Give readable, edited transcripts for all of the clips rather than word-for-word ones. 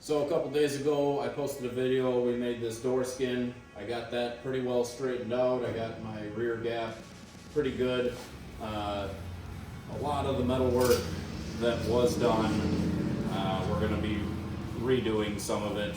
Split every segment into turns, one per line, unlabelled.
So a couple days ago, I posted a video. We made this door skin. I got that pretty well straightened out. I got my rear gap pretty good. A lot of the metal work that was done, we're going to be redoing some of it.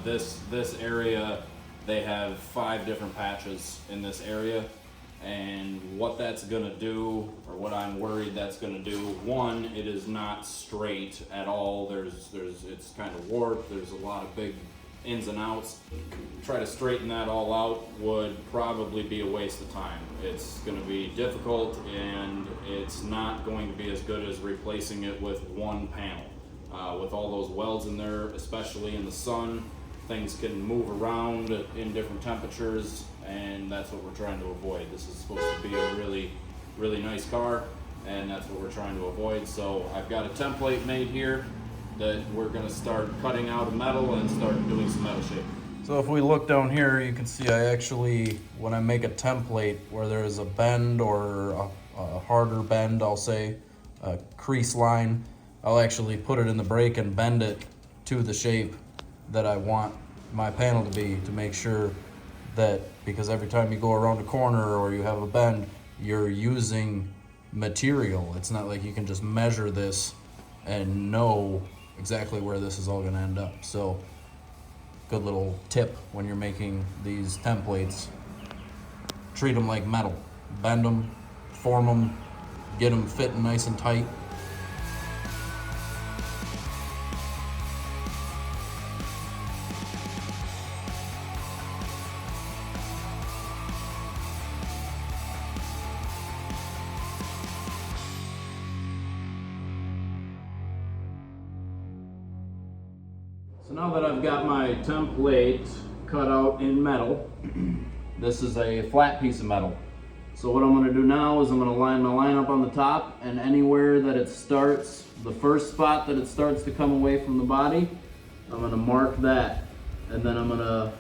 This area, they have 5 different patches in this area. And what that's gonna do, or what I'm worried that's gonna do, one, it is not straight at all. It's kind of warped. There's a lot of big ins and outs. Try to straighten that all out would probably be a waste of time. It's gonna be difficult, and it's not going to be as good as replacing it with one panel. With all those welds in there, especially in the sun, things can move around in different temperatures, and that's what we're trying to avoid. This is supposed to be a really, really nice car, and that's what we're trying to avoid. So I've got a template made here that we're gonna start cutting out of metal and start doing some metal shaping. So if we look down here, you can see I actually, when I make a template where there is a bend or a harder bend, I'll say, a crease line, I'll actually put it in the brake and bend it to the shape that I want my panel to be, to make sure that, because every time you go around a corner or you have a bend, you're using material. It's not like you can just measure this and know exactly where this is all going to end up. So good little tip when you're making these templates: treat them like metal. Bend them, form them, get them fitting nice and tight. So now that I've got my template cut out in metal, this is a flat piece of metal. So what I'm going to do now is I'm going to line my line up on the top, and anywhere that it starts, the first spot that it starts to come away from the body, I'm going to mark that, and then I'm going to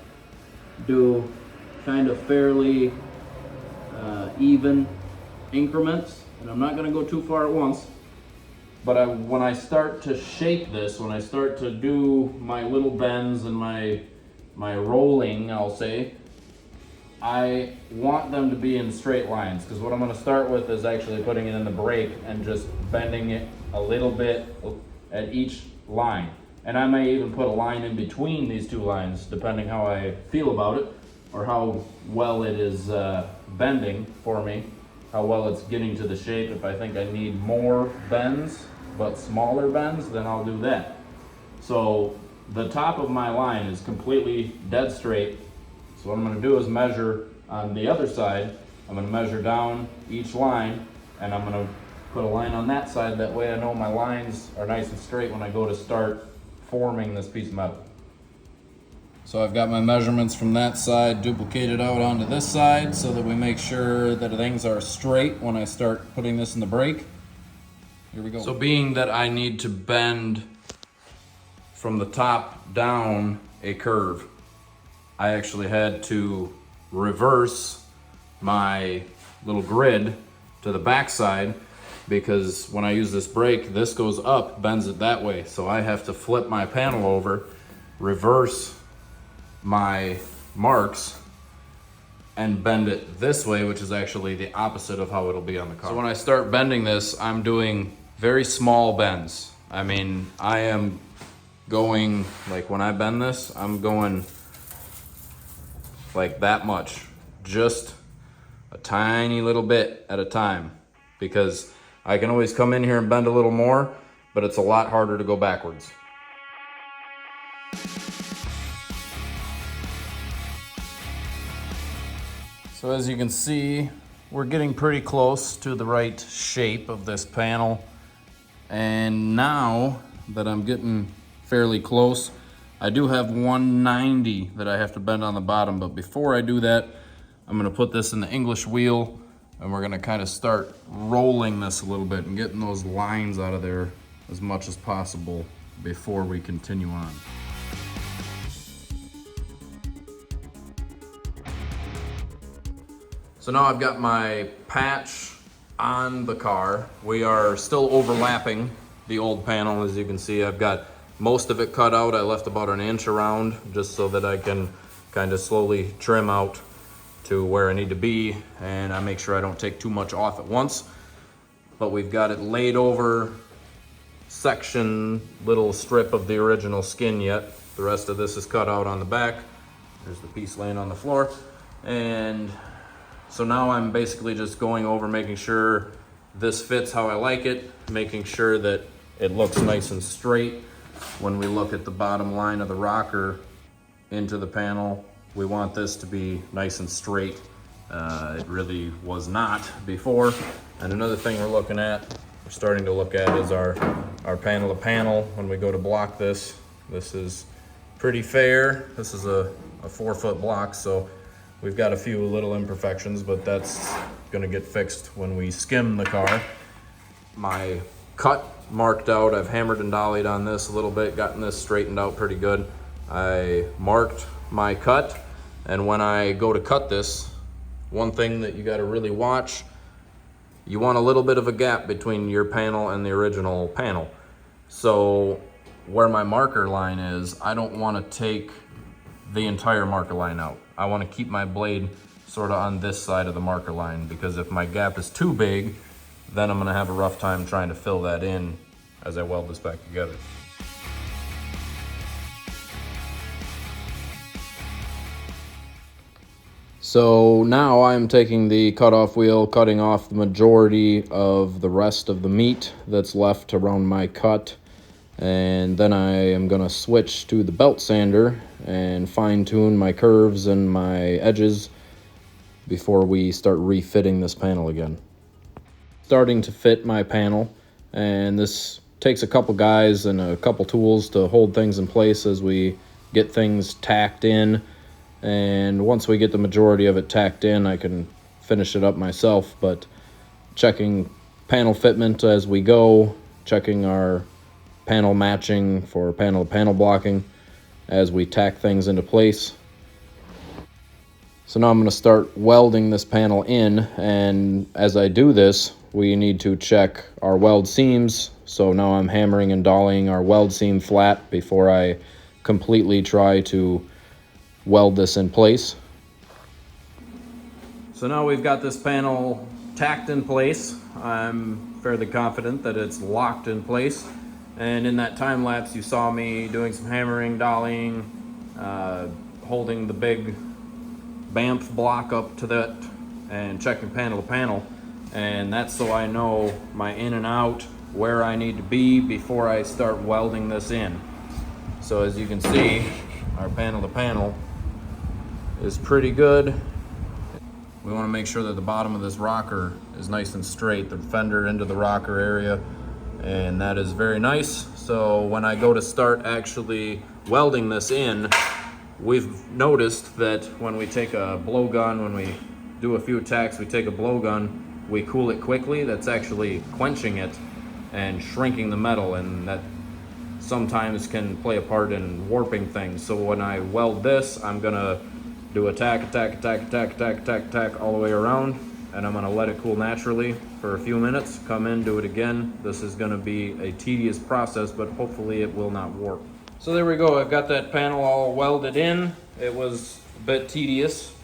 do kind of fairly even increments, and I'm not going to go too far at once. But when I start to shape this, when I start to do my little bends and my rolling, I'll say, I want them to be in straight lines, because what I'm going to start with is actually putting it in the brake and just bending it a little bit at each line. And I may even put a line in between these two lines, depending how I feel about it, or how well it is bending for me, how well it's getting to the shape. If I think I need more bends, but smaller bends, then I'll do that. So the top of my line is completely dead straight. So what I'm gonna do is measure on the other side. I'm gonna measure down each line, and I'm gonna put a line on that side. That way I know my lines are nice and straight when I go to start forming this piece of metal. So I've got my measurements from that side duplicated out onto this side, so that we make sure that things are straight when I start putting this in the brake. Here we go. So being that I need to bend from the top down a curve, I actually had to reverse my little grid to the back side, because when I use this brake, this goes up, bends it that way. So I have to flip my panel over, reverse my marks, and bend it this way, which is actually the opposite of how it'll be on the car. So when I start bending this, I'm doing very small bends. I mean, I am going, like when I bend this, I'm going like that much, just a tiny little bit at a time, because I can always come in here and bend a little more, but it's a lot harder to go backwards. So as you can see, we're getting pretty close to the right shape of this panel. And now that I'm getting fairly close, I do have 190 that I have to bend on the bottom. But before I do that, I'm gonna put this in the English wheel, and we're gonna kind of start rolling this a little bit and getting those lines out of there as much as possible before we continue on. So now I've got my patch on the car. We are still overlapping the old panel. As you can see, I've got most of it cut out. I left about an inch around just so that I can kind of slowly trim out to where I need to be, and I make sure I don't take too much off at once. But we've got it laid over section, little strip of the original skin yet. The rest of this is cut out on the back. There's the piece laying on the floor. And so now I'm basically just going over, making sure this fits how I like it, making sure that it looks nice and straight. When we look at the bottom line of the rocker into the panel, we want this to be nice and straight. It really was not before. And another thing we're starting to look at is our panel to panel. When we go to block this is pretty fair. This is a 4-foot block, so we've got a few little imperfections, but that's gonna get fixed when we skim the car. My cut marked out, I've hammered and dollied on this a little bit, gotten this straightened out pretty good. I marked my cut, and when I go to cut this, one thing that you gotta really watch, you want a little bit of a gap between your panel and the original panel. So where my marker line is, I don't wanna take the entire marker line out. I wanna keep my blade sort of on this side of the marker line, because if my gap is too big, then I'm gonna have a rough time trying to fill that in as I weld this back together. So now I'm taking the cutoff wheel, cutting off the majority of the rest of the meat that's left around my cut. And then I am gonna switch to the belt sander and fine tune my curves and my edges before we start refitting this panel again. Starting to fit my panel, and this takes a couple guys and a couple tools to hold things in place as we get things tacked in. And once we get the majority of it tacked in, I can finish it up myself, but checking panel fitment as we go, checking our panel matching for panel to panel blocking as we tack things into place. So now I'm going to start welding this panel in, and as I do this, we need to check our weld seams. So now I'm hammering and dollying our weld seam flat before I completely try to weld this in place. So now we've got this panel tacked in place. I'm fairly confident that it's locked in place. And in that time lapse, you saw me doing some hammering, dollying, holding the big BAMF block up to that and checking panel to panel. And that's so I know my in and out, where I need to be before I start welding this in. So as you can see, our panel to panel is pretty good. We want to make sure that the bottom of this rocker is nice and straight, the fender into the rocker area, and that is very nice. So when I go to start actually welding this in, we've noticed that when we take a blowgun, when we do a few tacks, we take a blowgun, we cool it quickly. That's actually quenching it and shrinking the metal, and that sometimes can play a part in warping things. So when I weld this, I'm gonna do a tack all the way around, and I'm gonna let it cool naturally for a few minutes, come in, do it again. This is gonna be a tedious process, but hopefully it will not warp. So there we go, I've got that panel all welded in. It was a bit tedious,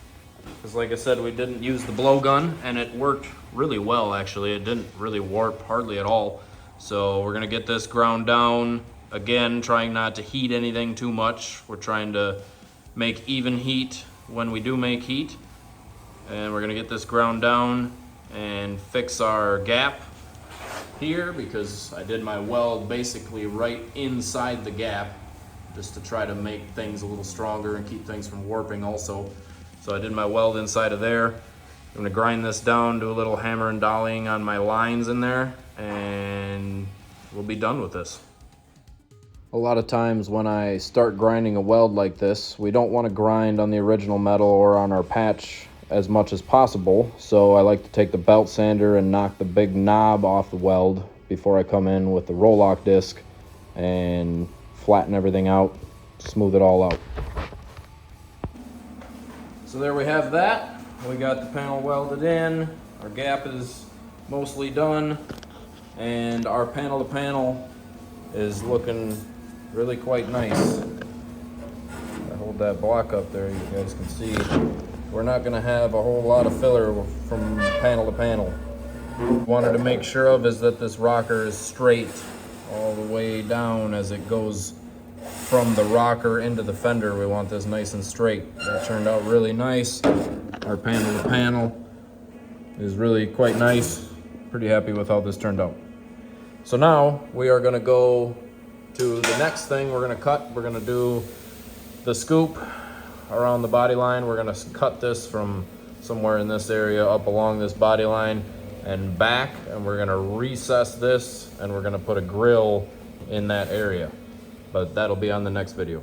because like I said, we didn't use the blowgun, and it worked really well actually. It didn't really warp hardly at all. So we're gonna get this ground down, again, trying not to heat anything too much. We're trying to make even heat when we do make heat. And we're gonna get this ground down and fix our gap here, because I did my weld basically right inside the gap just to try to make things a little stronger and keep things from warping also. So I did my weld inside of there. I'm gonna grind this down, do a little hammer and dollying on my lines in there, and we'll be done with this. A lot of times when I start grinding a weld like this, we don't want to grind on the original metal or on our patch as much as possible. So I like to take the belt sander and knock the big knob off the weld before I come in with the roll-lock disc and flatten everything out, smooth it all out. So there we have that. We got the panel welded in, our gap is mostly done, and our panel to panel is looking really quite nice. I hold that block up there, you guys can see. We're not gonna have a whole lot of filler from panel to panel. Wanted to make sure of is that this rocker is straight all the way down as it goes from the rocker into the fender. We want this nice and straight. That turned out really nice. Our panel to panel is really quite nice. Pretty happy with how this turned out. So now we are gonna go to the next thing we're gonna cut. We're gonna do the scoop around the body line. We're gonna cut this from somewhere in this area up along this body line and back, and we're gonna recess this and we're gonna put a grill in that area. But that'll be on the next video.